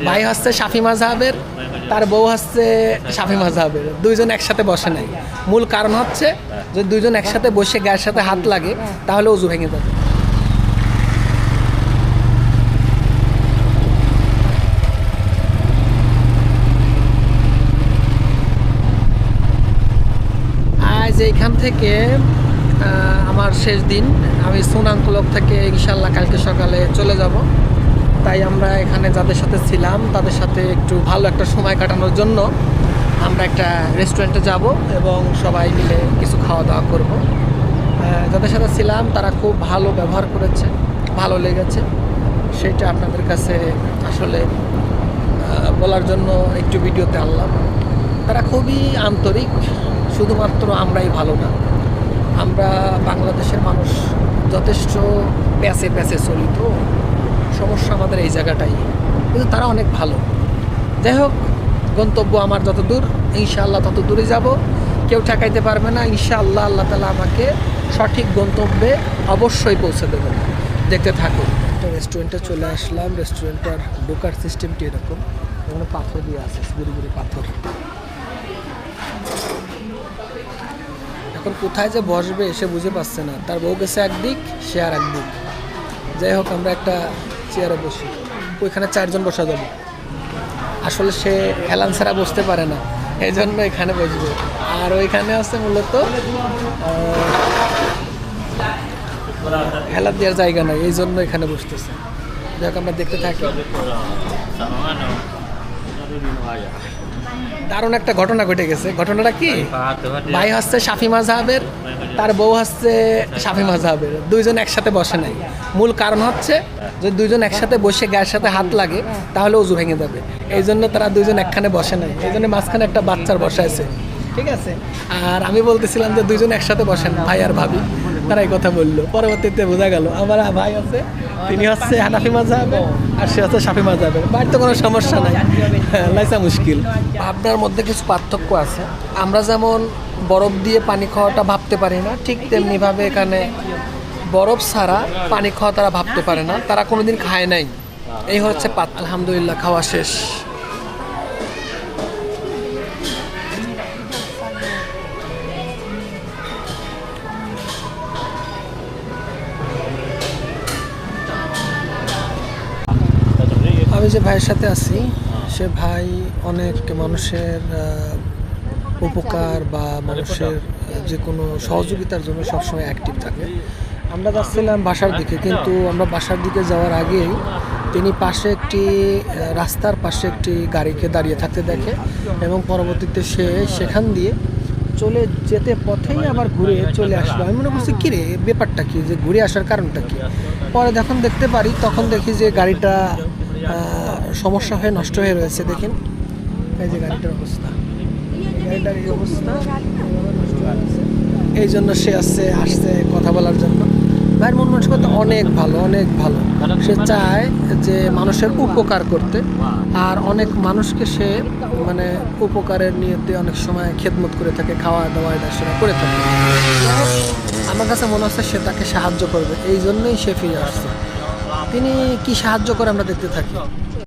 ভাই হচ্ছে শাফি মাযহাবের, তার বউ হচ্ছে শাফি মাযহাবের, দুইজন একসাথে বসে নাই। মূল কারণ হচ্ছে যদি দুইজন একসাথে বসে গায়ের সাথে হাত লাগে তাহলে ওযু ভেঙে যাবে। আজ এইখান থেকে আমার শেষ দিন। আমি সুনাং ক্লব থেকে ইনশাল্লাহ কালকে সকালে চলে যাব। তাই আমরা এখানে যাদের সাথে ছিলাম তাদের সাথে একটু ভালো একটা সময় কাটানোর জন্য আমরা একটা রেস্টুরেন্টে যাব এবং সবাই মিলে কিছু খাওয়া দাওয়া করব। যাদের সাথে ছিলাম তারা খুব ভালো ব্যবহার করেছে, ভালো লেগেছে। সেটা আপনাদের কাছে আসলে বলার জন্য একটু ভিডিওতে আনলাম। তারা খুবই আন্তরিক, শুধুমাত্র আমরাই ভালো না, আমরা বাংলাদেশের মানুষ যথেষ্ট প্যাসে প্যাসে চলি, তো সমস্যা আমাদের এই জায়গাটাই, কিন্তু তারা অনেক ভালো। যাই হোক, গন্তব্য আমার যত দূর ইনশাআল্লাহ তত দূরে যাব, কেউ ঠেকাইতে পারবে না ইনশাআল্লাহ। আল্লাহ তাআলা আমাকে সঠিক গন্তব্যে অবশ্যই পৌঁছে দেবেন। দেখতে থাকুন। একটা রেস্টুরেন্টে চলে আসলাম। রেস্টুরেন্টটার ঢোকার সিস্টেমটি এরকম, এখানে পাথর দিয়ে আছে, গুড়ি গুড়ি পাথর। এখন কোথায় যে বসবে সে বুঝে পাচ্ছে না, তার বউ গেছে একদিক, সে আর একদিক। যাই হোক, আমরা একটা চেয়ারে বসি, ওইখানে 4 জন বসা যাবে। আসলে সে হেলান ছাড়া বসতে পারে না, এই জন্য এখানে বসবে। আর ওইখানে আছে মূলত হেলান দেওয়ার জায়গা নাই, এই জন্য এখানে বসতেছে। যাই হোক, আমরা দেখতে থাকি। দারুণ একটা ঘটনা ঘটে গেছে। ঘটনাটা কি, ভাই হচ্ছে শাফি মাযহাবের, তার বউ হচ্ছে শাফি মাযহাবের, দুইজন একসাথে বসে নাই। মূল কারণ হচ্ছে যদি দুইজন একসাথে বসে গায়ের সাথে হাত লাগে তাহলে ওযু ভেঙে যাবে। এই জন্য তারা দুইজন একখানে বসে নাই, এই জন্য মাঝখানে একটা বাচ্চার বসাইছে, ঠিক আছে। আর আমি বলতেছিলাম যে দুইজন একসাথে বসেন, ভাই আর ভাবি, তারা এই কথা বললো। পরবর্তীতে বোঝা গেল আমার ভাই আছে, তিনি হচ্ছে হানাফি মাযহাবের আর সে হচ্ছে শাফি মাযহাবের। বাড়িতে কোনো সমস্যা নাই, লাইসা মুশকিল। ভাবনার মধ্যে কিছু পার্থক্য আছে। আমরা যেমন বরফ দিয়ে পানি খাওয়াটা ভাবতে পারি না, ঠিক তেমনিভাবে এখানে বরফ ছাড়া পানি খাওয়া তারা ভাবতে পারে না, তারা কোনোদিন খায় নাই। এই হচ্ছে আলহামদুলিল্লাহ, খাওয়া শেষ। আমি যে ভাইয়ের সাথে আছি, সে ভাই অনেক মানুষের উপকার বা মানুষের যে কোনো সহযোগিতার জন্য সবসময় অ্যাক্টিভ থাকে। আমরা যাচ্ছিলাম বাসার দিকে, কিন্তু আমরা বাসার দিকে যাওয়ার আগেই তিনি পাশে একটি রাস্তার পাশে একটি গাড়িকে দাঁড়িয়ে থাকতে দেখে এবং পরবর্তীতে সে সেখান দিয়ে চলে যেতে পথেই আবার ঘুরে চলে আসলো। আমি মনে করছি কী রে, ব্যাপারটা কি, যে ঘুরে আসার কারণটা কি। পরে যখন দেখতে পারি তখন দেখি যে গাড়িটা সমস্যা হয়ে নষ্ট হয়ে রয়েছে। দেখেন এই যে গাড়িটার অবস্থা, গাড়িটার এই অবস্থা, এই জন্য সে আসছে কথা বলার জন্য। ভাইয়ের মন মানসিকতা অনেক ভালো, অনেক ভালো। সে চায় যে মানুষের উপকার করতে, আর অনেক মানুষকে সে মানে উপকারের নিয়তে অনেক সময় খেদমত করে থাকে, খাওয়া দাওয়া এটা সেটা করে থাকে। আমার কাছে মনে হচ্ছে সে তাকে সাহায্য করবে, এই জন্যই সে ফিরে আসছে। তিনি কি সাহায্য করে আমরা দেখতে থাকি।